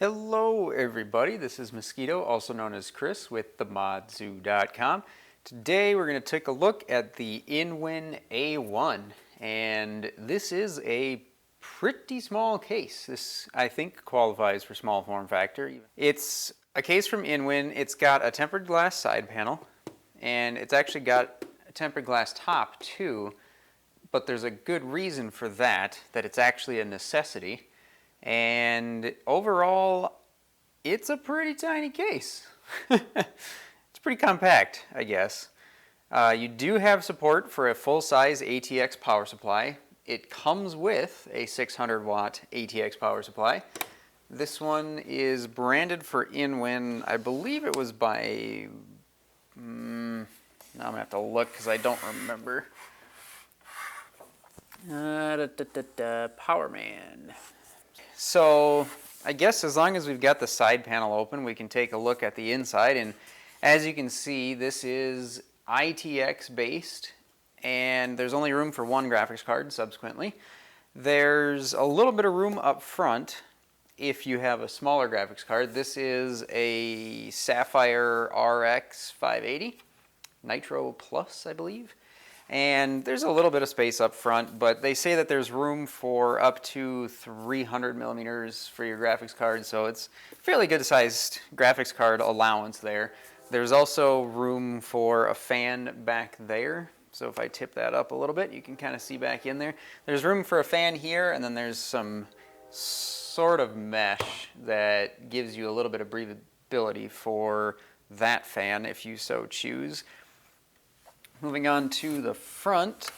Hello everybody, this is Mosquito, also known as Chris with themodzoo.com. Today we're going to take a look at the InWin A1, and this is a pretty small case. This, I think, qualifies for small form factor. It's a case from InWin. It's got a tempered glass side panel, and it's actually got a tempered glass top too, but there's a good reason for that it's actually a necessity. And overall, it's a pretty tiny case. It's pretty compact, I guess. You do have support for a full-size ATX power supply. It comes with a 600-watt ATX power supply. This one is branded for InWin. I believe it was by... now I'm going to have to look because I don't remember. Powerman. So I guess as long as we've got the side panel open, we can take a look at the inside. And as you can see, this is ITX based, and there's only room for one graphics card subsequently. There's a little bit of room up front if you have a smaller graphics card. This is a Sapphire RX 580 Nitro Plus, I believe. And there's a little bit of space up front, but they say that there's room for up to 300 millimeters for your graphics card, so it's fairly good sized graphics card allowance there. There's also room for a fan back there, so if I tip that up a little bit, you can kind of see back in there. There's room for a fan here, and then there's some sort of mesh that gives you a little bit of breathability for that fan if you so choose. Moving on to the front,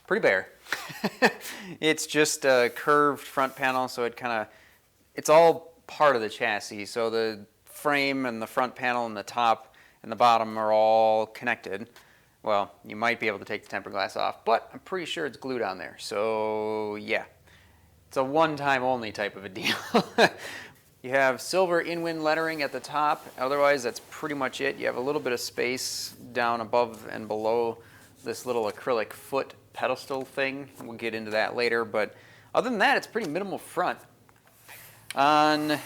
pretty bare. It's just a curved front panel, so it's all part of the chassis. So the frame and the front panel and the top and the bottom are all connected. Well, you might be able to take the tempered glass off, but I'm pretty sure it's glued on there. So yeah, it's a one-time only type of a deal. You have silver InWin lettering at the top. Otherwise, that's pretty much it. You have a little bit of space down above and below this little acrylic foot pedestal thing. We'll get into that later, but other than that, it's pretty minimal front. On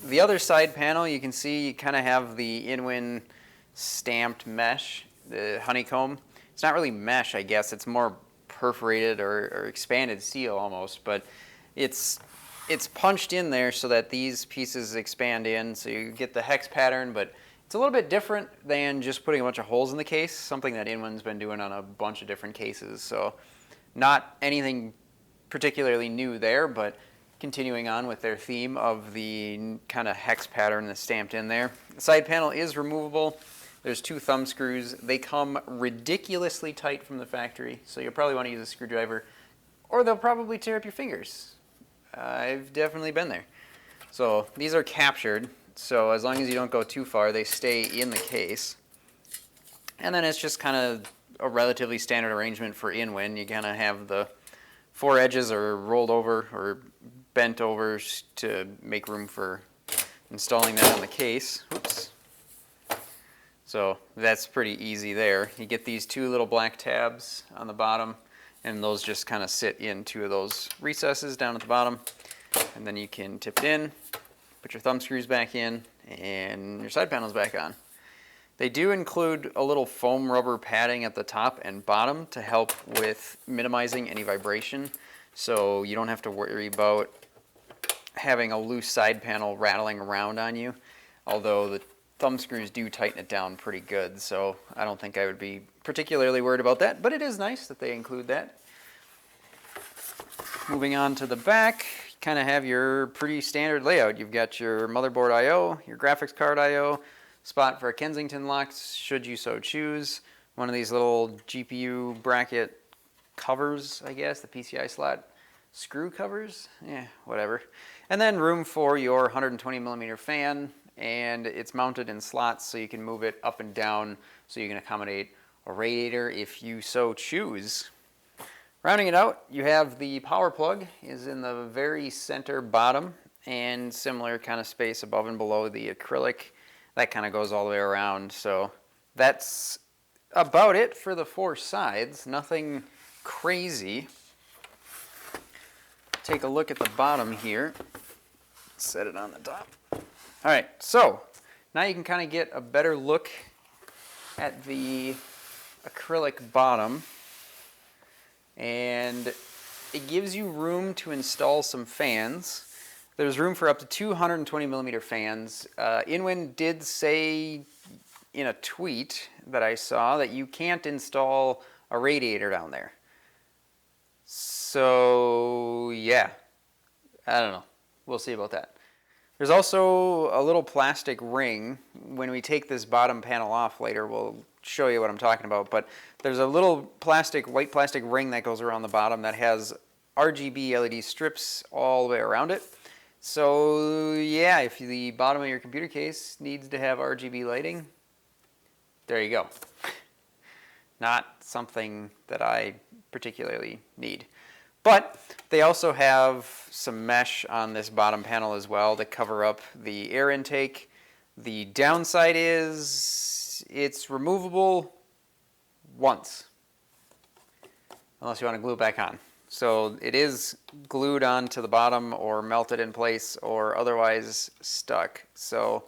the other side panel, you can see you kind of have the InWin stamped mesh, the honeycomb. It's not really mesh, I guess. It's more perforated or expanded steel almost, but it's punched in there so that these pieces expand in, so you get the hex pattern, but it's a little bit different than just putting a bunch of holes in the case, something that InWin's been doing on a bunch of different cases. So not anything particularly new there, but continuing on with their theme of the kind of hex pattern that's stamped in there. The side panel is removable. There's two thumb screws. They come ridiculously tight from the factory, so you'll probably want to use a screwdriver, or they'll probably tear up your fingers. I've definitely been there. So these are captured, so as long as you don't go too far, they stay in the case. And then it's just kind of a relatively standard arrangement for InWin. You kind of have the four edges are rolled over or bent over to make room for installing that on the case. Oops. So that's pretty easy there. You get these two little black tabs on the bottom, and those just kind of sit in two of those recesses down at the bottom. And then you can tip it in, put your thumb screws back in, and your side panel's back on. They do include a little foam rubber padding at the top and bottom to help with minimizing any vibration, so you don't have to worry about having a loose side panel rattling around on you, although the thumb screws do tighten it down pretty good, so I don't think I would be particularly worried about that, but it is nice that they include that. Moving on to the back, you kind of have your pretty standard layout. You've got your motherboard I/O, your graphics card I/O, spot for a Kensington lock should you so choose, one of these little GPU bracket covers, I guess, the PCI slot screw covers, whatever. And then room for your 120 millimeter fan, and it's mounted in slots so you can move it up and down so you can accommodate a radiator if you so choose. Rounding it out, you have the power plug is in the very center bottom, and similar kind of space above and below the acrylic. That kind of goes all the way around, so that's about it for the four sides. Nothing crazy. take a look at the bottom here. Set it on the top. All right, so now you can kind of get a better look at the acrylic bottom, and it gives you room to install some fans. There's room for up to 220 millimeter fans. Inwind did say in a tweet that I saw that you can't install a radiator down there. So yeah, I don't know. We'll see about that. There's also a little plastic ring. When we take this bottom panel off later, we'll show you what I'm talking about. But there's a little white plastic ring that goes around the bottom that has RGB LED strips all the way around it. So yeah, if the bottom of your computer case needs to have RGB lighting, there you go. Not something that I particularly need. But they also have some mesh on this bottom panel as well to cover up the air intake. The downside is it's removable once, unless you want to glue it back on. So it is glued onto the bottom or melted in place or otherwise stuck. So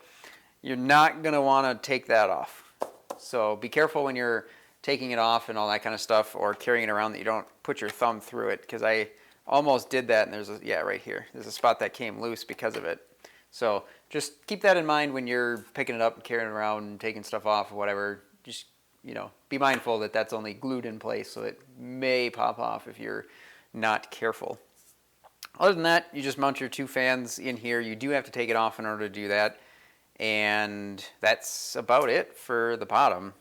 you're not going to want to take that off. So be careful when you're taking it off and all that kind of stuff, or carrying it around, that you don't put your thumb through it, because I almost did that, and there's a, yeah, right here. There's a spot that came loose because of it. So just keep that in mind when you're picking it up and carrying it around and taking stuff off or whatever. Just, you know, be mindful that that's only glued in place, so it may pop off if you're not careful. Other than that, you just mount your two fans in here. You do have to take it off in order to do that. And that's about it for the bottom.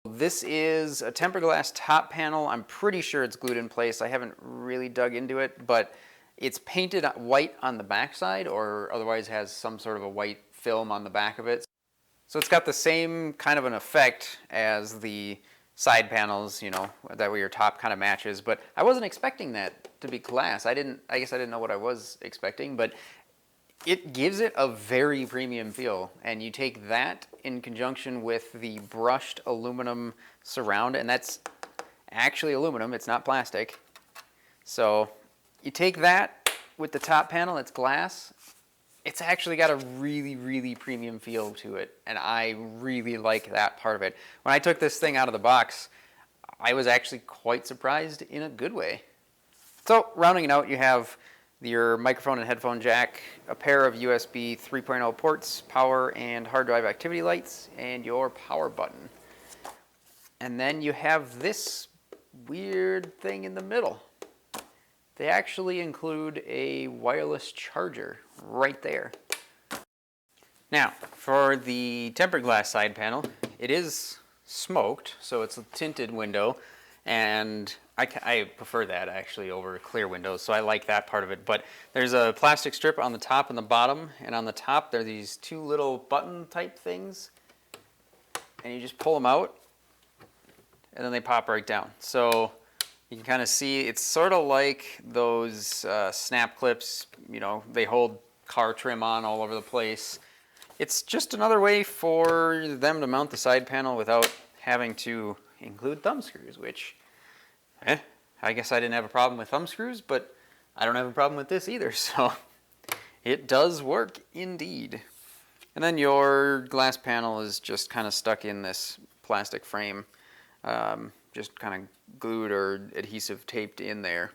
This is a tempered glass top panel. I'm pretty sure it's glued in place. I haven't really dug into it, but it's painted white on the back side, or otherwise has some sort of a white film on the back of it. So it's got the same kind of an effect as the side panels, you know, that way your top kind of matches. But I wasn't expecting that to be glass. I guess I didn't know what I was expecting, but it gives it a very premium feel. And you take that in conjunction with the brushed aluminum surround, and that's actually aluminum, it's not plastic. So you take that with the top panel, it's glass. It's actually got a really, really premium feel to it, and I really like that part of it. When I took this thing out of the box, I was actually quite surprised in a good way. So rounding it out, you have your microphone and headphone jack, a pair of USB 3.0 ports, power and hard drive activity lights, and your power button. And then you have this weird thing in the middle. They actually include a wireless charger right there. Now, for the tempered glass side panel, it is smoked, so it's a tinted window, and I prefer that actually over clear windows, so I like that part of it. But there's a plastic strip on the top and the bottom, and on the top there are these two little button type things, and you just pull them out, and then they pop right down. So you can kind of see it's sort of like those snap clips, you know, they hold car trim on all over the place. It's just another way for them to mount the side panel without having to include thumb screws, which, I guess I didn't have a problem with thumb screws, but I don't have a problem with this either, so it does work indeed. And then your glass panel is just kind of stuck in this plastic frame, just kind of glued or adhesive taped in there.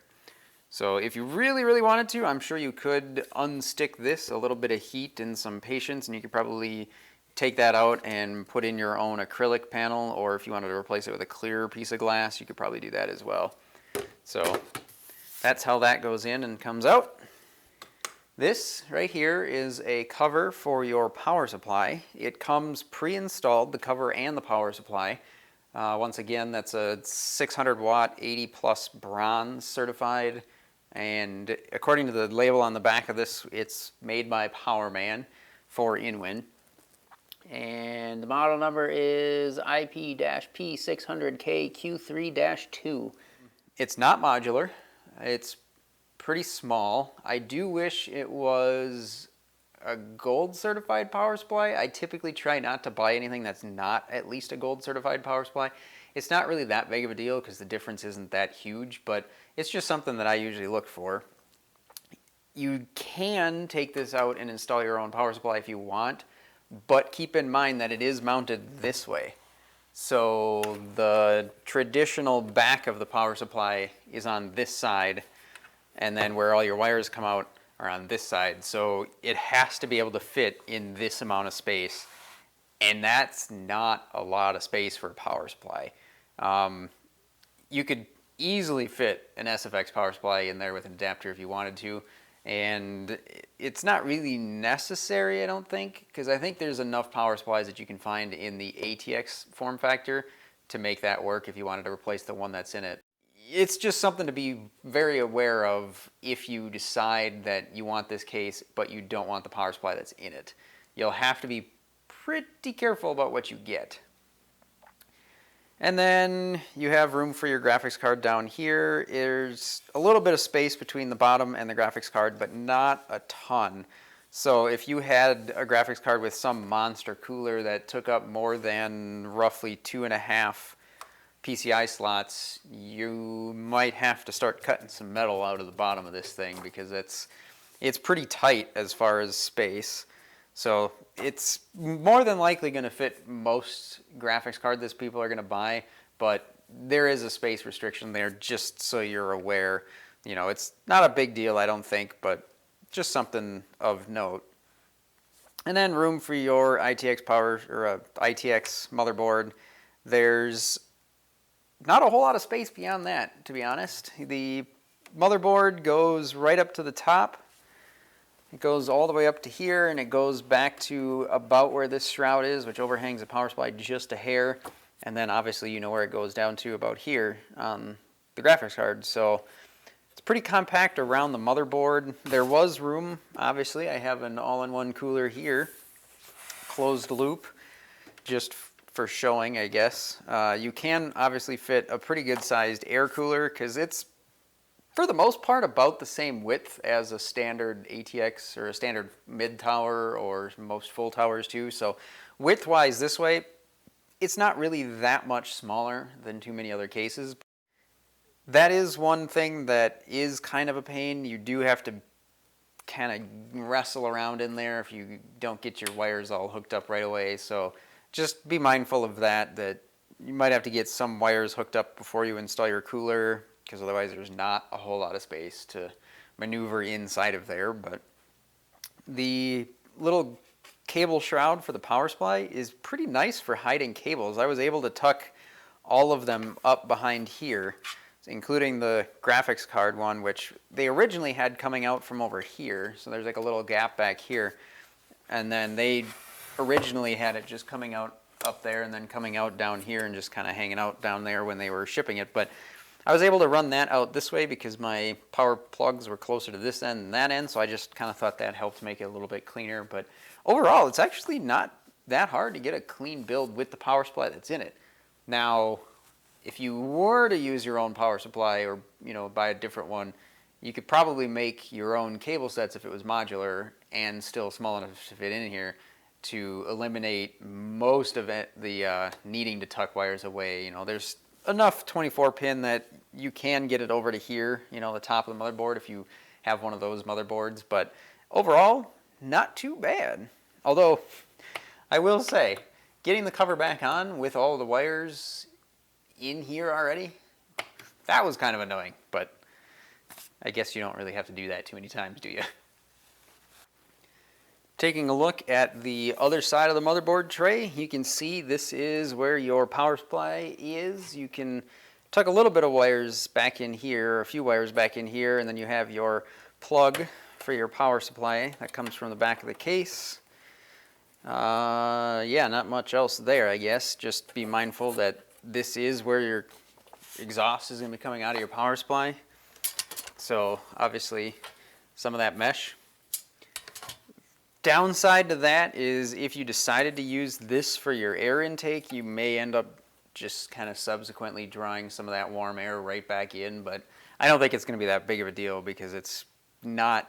So if you really, really wanted to, I'm sure you could unstick this, a little bit of heat and some patience, and you could probably take that out and put in your own acrylic panel, or if you wanted to replace it with a clear piece of glass, you could probably do that as well. So that's how that goes in and comes out. This right here is a cover for your power supply. It comes pre-installed, the cover and the power supply. Once again, that's a 600 watt, 80 plus bronze certified, and according to the label on the back of this, it's made by Powerman for Inwind. And the model number is IP-P600K Q3-2. It's not modular. It's pretty small. I do wish it was a gold certified power supply. I typically try not to buy anything that's not at least a gold certified power supply. It's not really that big of a deal because the difference isn't that huge, but it's just something that I usually look for. You can take this out and install your own power supply if you want, but keep in mind that it is mounted this way. So the traditional back of the power supply is on this side, and then where all your wires come out are on this side. So it has to be able to fit in this amount of space, and that's not a lot of space for a power supply. You could easily fit an SFX power supply in there with an adapter if you wanted to, and it's not really necessary, I don't think, because I think there's enough power supplies that you can find in the ATX form factor to make that work if you wanted to replace the one that's in it. It's just something to be very aware of if you decide that you want this case but you don't want the power supply that's in it. You'll have to be pretty careful about what you get. And then you have room for your graphics card down here. There's a little bit of space between the bottom and the graphics card, but not a ton. So if you had a graphics card with some monster cooler that took up more than roughly 2.5 PCI slots, you might have to start cutting some metal out of the bottom of this thing because it's pretty tight as far as space. So it's more than likely going to fit most graphics cards that people are going to buy, but there is a space restriction there, just so you're aware. You know, it's not a big deal, I don't think, but just something of note. And then room for your ITX power or ITX motherboard. There's not a whole lot of space beyond that, to be honest. The motherboard goes right up to the top. It goes all the way up to here, and it goes back to about where this shroud is, which overhangs the power supply just a hair. And then obviously you know where it goes down to about here on the graphics card. So it's pretty compact around the motherboard. There was room, obviously. I have an all-in-one cooler here, closed loop, just for showing, I guess. You can obviously fit a pretty good-sized air cooler because it's for the most part about the same width as a standard ATX or a standard mid tower or most full towers too. So width-wise this way, it's not really that much smaller than too many other cases. That is one thing that is kind of a pain. You do have to kind of wrestle around in there if you don't get your wires all hooked up right away. So just be mindful of that, that you might have to get some wires hooked up before you install your cooler, because otherwise there's not a whole lot of space to maneuver inside of there. But the little cable shroud for the power supply is pretty nice for hiding cables. I was able to tuck all of them up behind here, including the graphics card one, which they originally had coming out from over here. So there's like a little gap back here. And then they originally had it just coming out up there and then coming out down here and just kind of hanging out down there when they were shipping it. But I was able to run that out this way because my power plugs were closer to this end than that end, so I just kind of thought that helped make it a little bit cleaner. But overall, it's actually not that hard to get a clean build with the power supply that's in it. Now, if you were to use your own power supply or, you know, buy a different one, you could probably make your own cable sets if it was modular and still small enough to fit in here to eliminate most of it, the needing to tuck wires away. You know, there's enough 24 pin that you can get it over to here, you know, the top of the motherboard if you have one of those motherboards. But overall, not too bad. Although, I will say, getting the cover back on with all the wires in here already, that was kind of annoying. But I guess you don't really have to do that too many times, do you? Taking a look at the other side of the motherboard tray, you can see this is where your power supply is. You can tuck a little bit of wires back in here, a few wires back in here, and then you have your plug for your power supply that comes from the back of the case. Yeah, not much else there, I guess. Just be mindful that this is where your exhaust is going to be coming out of your power supply. So obviously some of that mesh. Downside to that is if you decided to use this for your air intake, you may end up just kind of subsequently drawing some of that warm air right back in, but I don't think it's going to be that big of a deal because it's not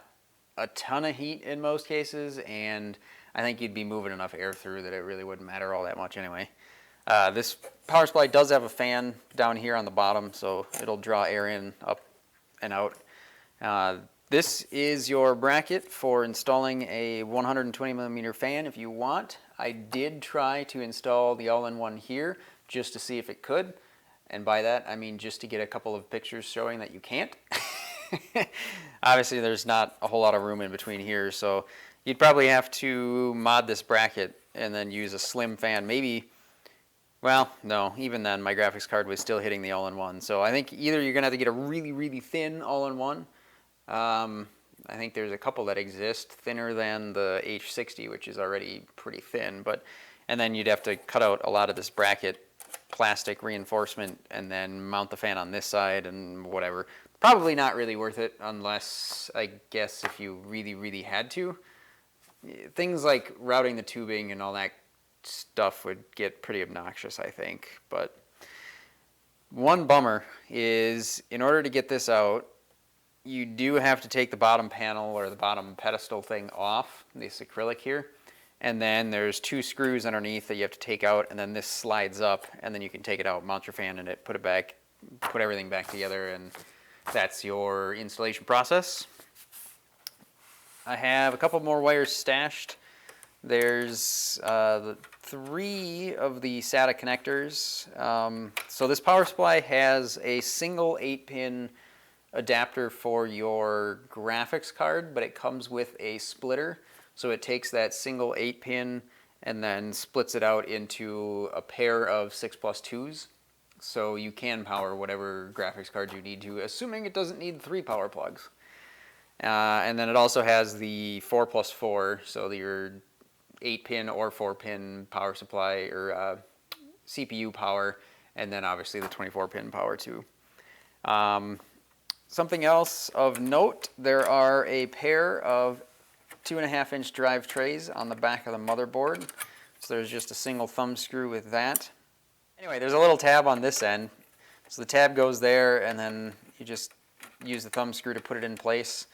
a ton of heat in most cases, and I think you'd be moving enough air through that it really wouldn't matter all that much anyway. This power supply does have a fan down here on the bottom, so it'll draw air in, up, and out. This is your bracket for installing a 120 millimeter fan if you want. I did try to install the all-in-one here just to see if it could. And by that, I mean just to get a couple of pictures showing that you can't. Obviously, there's not a whole lot of room in between here, so you'd probably have to mod this bracket and then use a slim fan. Maybe, well, no, even then, my graphics card was still hitting the all-in-one. So I think either you're going to have to get a really, really thin all-in-one. I think there's a couple that exist thinner than the H60, which is already pretty thin. And then you'd have to cut out a lot of this bracket plastic reinforcement and then mount the fan on this side and whatever. Probably not really worth it unless, I guess, if you really, really had to. Things like routing the tubing and all that stuff would get pretty obnoxious, I think. But one bummer is in order to get this out, you do have to take the bottom panel or the bottom pedestal thing off, this acrylic here. And then there's 2 screws underneath that you have to take out, and then this slides up, and then you can take it out, mount your fan in it, put it back, put everything back together, and that's your installation process. I have a couple more wires stashed. There's 3 of the SATA connectors. So this power supply has a single 8-pin adapter for your graphics card, but it comes with a splitter. So it takes that single 8-pin and then splits it out into a pair of 6+2s. So you can power whatever graphics card you need to, assuming it doesn't need 3 power plugs. And then it also has the 4+4, so your 8-pin or 4-pin power supply or CPU power, and then obviously the 24-pin power too. Something else of note, there are a pair of 2.5-inch drive trays on the back of the motherboard. So there's just a single thumb screw with that. Anyway, there's a little tab on this end. So the tab goes there, and then you just use the thumb screw to put it in place.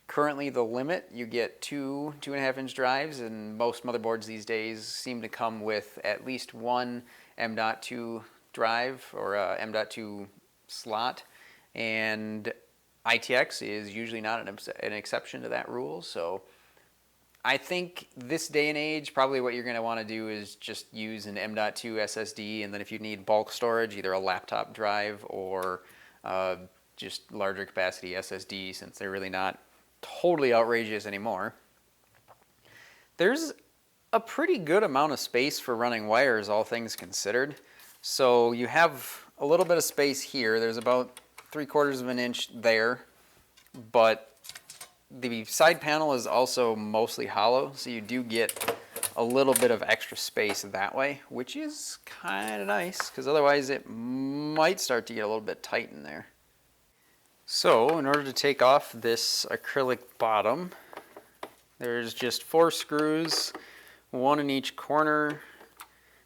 Currently, the limit, you get 2 2.5-inch drives, and most motherboards these days seem to come with at least one M.2 drive or M.2 slot. And ITX is usually not an exception to that rule. So I think this day and age, probably what you're going to want to do is just use an M.2 SSD, and then if you need bulk storage, either a laptop drive or just larger capacity SSD, since they're really not totally outrageous anymore. There's a pretty good amount of space for running wires, all things considered. So you have a little bit of space here. There's about 3/4 of an inch there, but the side panel is also mostly hollow, so you do get a little bit of extra space that way, which is kind of nice, because otherwise it might start to get a little bit tight in there. So in order to take off this acrylic bottom, there's just 4 screws, 1 in each corner,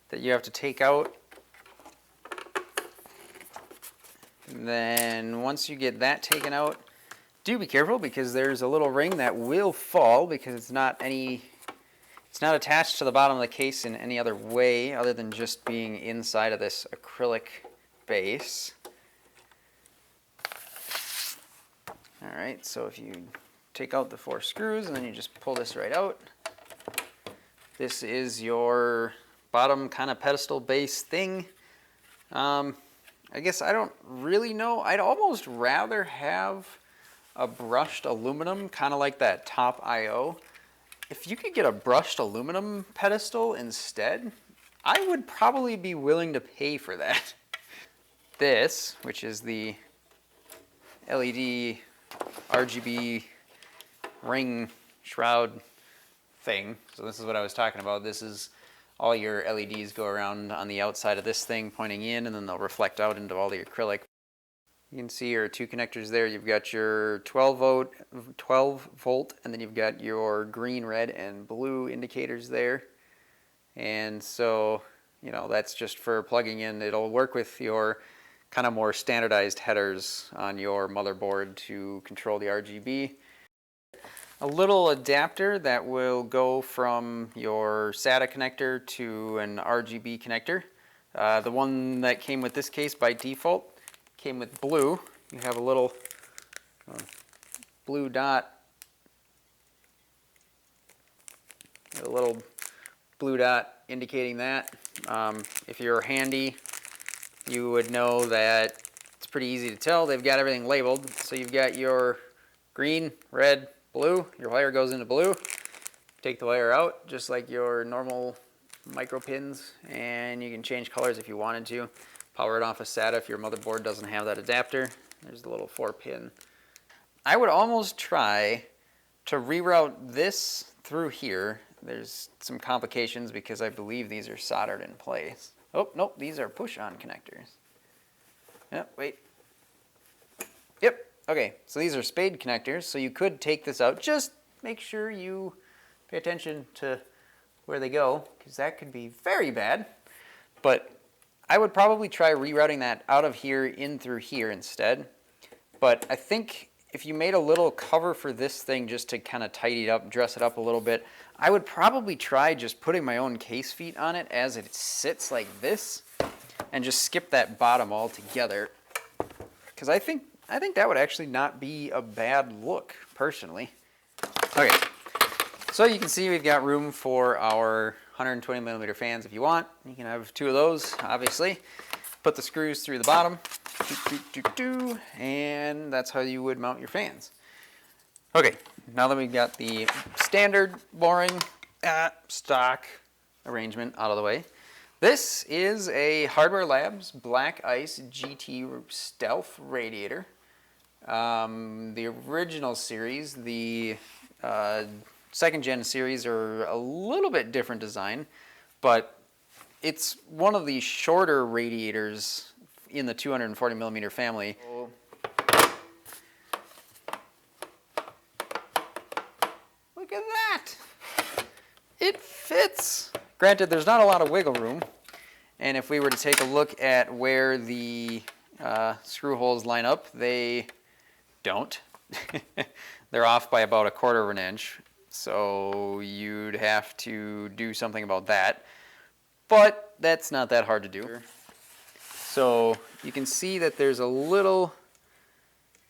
that you have to take out. And then once you get that taken out, do be careful, because there's a little ring that will fall, because it's not attached to the bottom of the case in any other way other than just being inside of this acrylic base. All right, so if you take out the 4 screws and then you just pull this right out, this is your bottom kind of pedestal base thing. I guess I don't really know. I'd almost rather have a brushed aluminum, kind of like that top IO. If you could get a brushed aluminum pedestal instead, I would probably be willing to pay for that. This, which is the LED Rgb Ring Shroud thing. So this is what I was talking about. This is all your LEDs go around on the outside of this thing pointing in, and then they'll reflect out into all the acrylic. You can see your 2 connectors there. You've got your 12 volt, and then you've got your green, red, and blue indicators there. And so, you know, that's just for plugging in. It'll work with your kind of more standardized headers on your motherboard to control the RGB. A little adapter that will go from your SATA connector to an RGB connector. The one that came with this case by default came with blue. You have a little blue dot, a little blue dot indicating that. If you're handy, you would know that it's pretty easy to tell. They've got everything labeled. So you've got your green, red, blue. Your wire goes into blue. Take the wire out just like your normal micro pins, and you can change colors if you wanted to. Power it off a SATA if your motherboard doesn't have that adapter. There's the little 4-pin. I would almost try to reroute this through here. There's some complications because I believe these are soldered in place. Oh, nope, these are push-on connectors. Yep, wait. Yep, okay, so these are spade connectors, so you could take this out. Just make sure you pay attention to where they go, because that could be very bad. But I would probably try rerouting that out of here in through here instead. But I think if you made a little cover for this thing just to kind of tidy it up, dress it up a little bit, I would probably try just putting my own case feet on it as it sits like this and just skip that bottom altogether. Because I think that would actually not be a bad look, personally. Okay, so you can see we've got room for our 120mm fans if you want. You can have 2 of those, obviously. Put the screws through the bottom, and that's how you would mount your fans. Okay, now that we've got the standard, boring, stock arrangement out of the way, this is a Hardware Labs Black Ice GT Stealth Radiator. The original series, the second gen series, are a little bit different design, but it's one of the shorter radiators in the 240mm family. Look at that! It fits! Granted, there's not a lot of wiggle room, and if we were to take a look at where the screw holes line up, they don't. They're off by about 1/4 of an inch, so you'd have to do something about that. But that's not that hard to do. So you can see that there's a little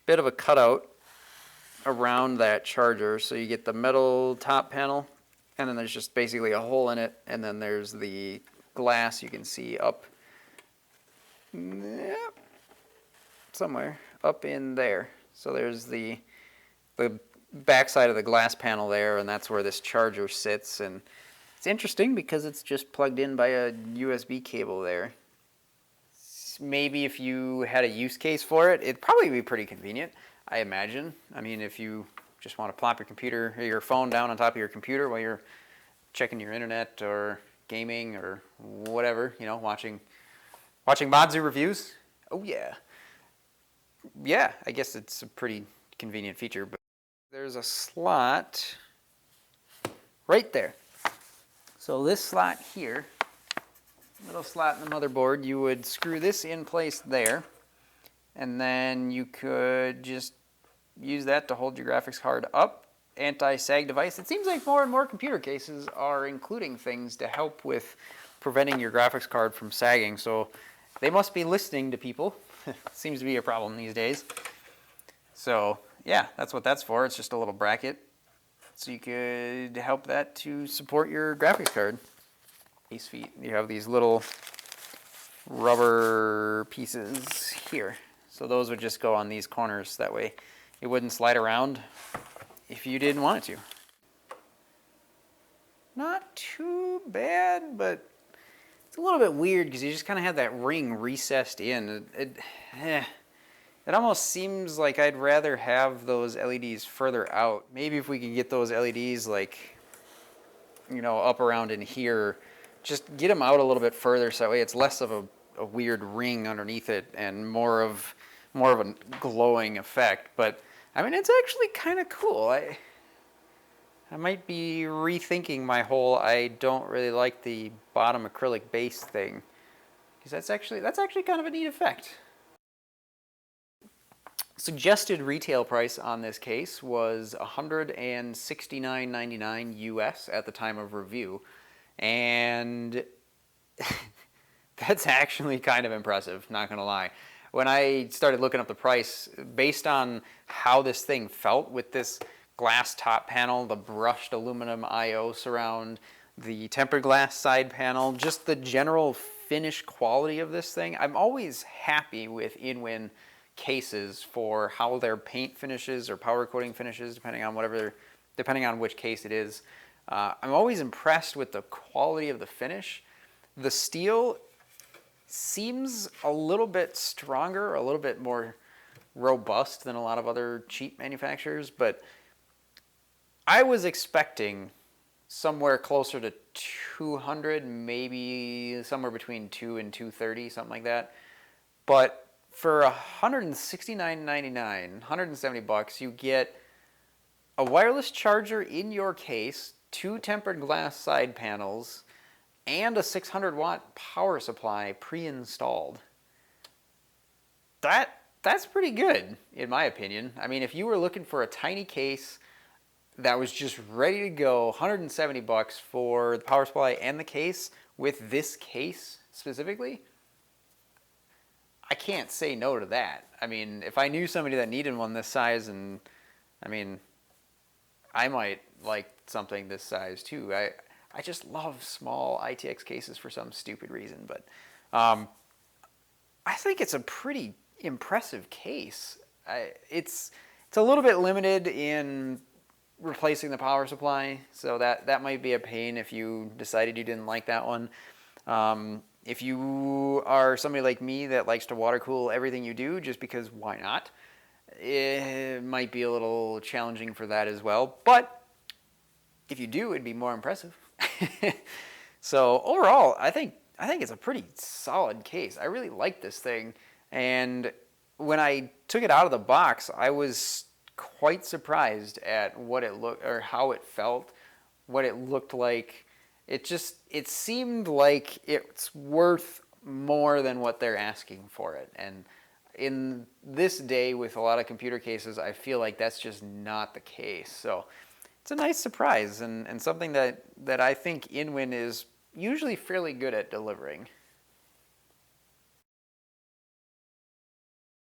bit of a cutout around that charger. So you get the metal top panel, and then there's just basically a hole in it, and then there's the glass you can see up somewhere up in there. So there's the back side of the glass panel there, and that's where this charger sits. And it's interesting because it's just plugged in by a USB cable there. Maybe if you had a use case for it, it'd probably be pretty convenient, I imagine. I mean, if you just want to plop your computer or your phone down on top of your computer while you're checking your internet or gaming or whatever, you know, watching Modzu reviews. Oh yeah. Yeah, I guess it's a pretty convenient feature, but there's a slot right there. So this slot here, little slot in the motherboard, you would screw this in place there, and then you could just use that to hold your graphics card up. Anti-Sag device. It seems like more and more computer cases are including things to help with preventing your graphics card from sagging, so they must be listening to people. Seems to be a problem these days. So yeah, that's what that's for. It's just a little bracket, so you could help that to support your graphics card. Case feet, you have these little rubber pieces here. So those would just go on these corners. That way it wouldn't slide around if you didn't want it to. Not too bad, but it's a little bit weird because you just kind of have that ring recessed in. It almost seems like I'd rather have those LEDs further out. Maybe if we could get those LEDs, like, you know, up around in here, just get them out a little bit further so that way it's less of a weird ring underneath it and more of a glowing effect. But I mean, it's actually kind of cool. I might be rethinking my whole I don't really like the bottom acrylic base thing, because that's actually kind of a neat effect. Suggested retail price on this case was $169.99 US at the time of review, and That's actually kind of impressive, not gonna lie. When I started looking up the price, based on how this thing felt with this glass top panel, the brushed aluminum I/O surround, the tempered glass side panel, just the general finish quality of this thing, I'm always happy with Inwin cases for how their paint finishes or powder coating finishes, depending on which case it is. I'm always impressed with the quality of the finish. The steel seems a little bit stronger, a little bit more robust than a lot of other cheap manufacturers, but I was expecting somewhere closer to 200, maybe somewhere between 2 and 230, something like that. But for $169.99, 170 bucks, you get a wireless charger in your case, 2 tempered glass side panels, and a 600 watt power supply pre-installed. That's pretty good, in my opinion. I mean, if you were looking for a tiny case that was just ready to go, 170 bucks for the power supply and the case, with this case specifically, I can't say no to that. I mean, if I knew somebody that needed one this size, and I mean, I might like something this size too. I just love small ITX cases for some stupid reason, but I think it's a pretty impressive case. It's a little bit limited in replacing the power supply, so that might be a pain if you decided you didn't like that one. If you are somebody like me that likes to water cool everything you do, just because why not? It might be a little challenging for that as well, but if you do, it'd be more impressive. So overall, I think it's a pretty solid case. I really like this thing, and when I took it out of the box, I was quite surprised at what it looked, or how it felt, what it looked like. It seemed like it's worth more than what they're asking for it. And in this day with a lot of computer cases, I feel like that's just not the case. So it's a nice surprise, and something that I think Inwin is usually fairly good at delivering.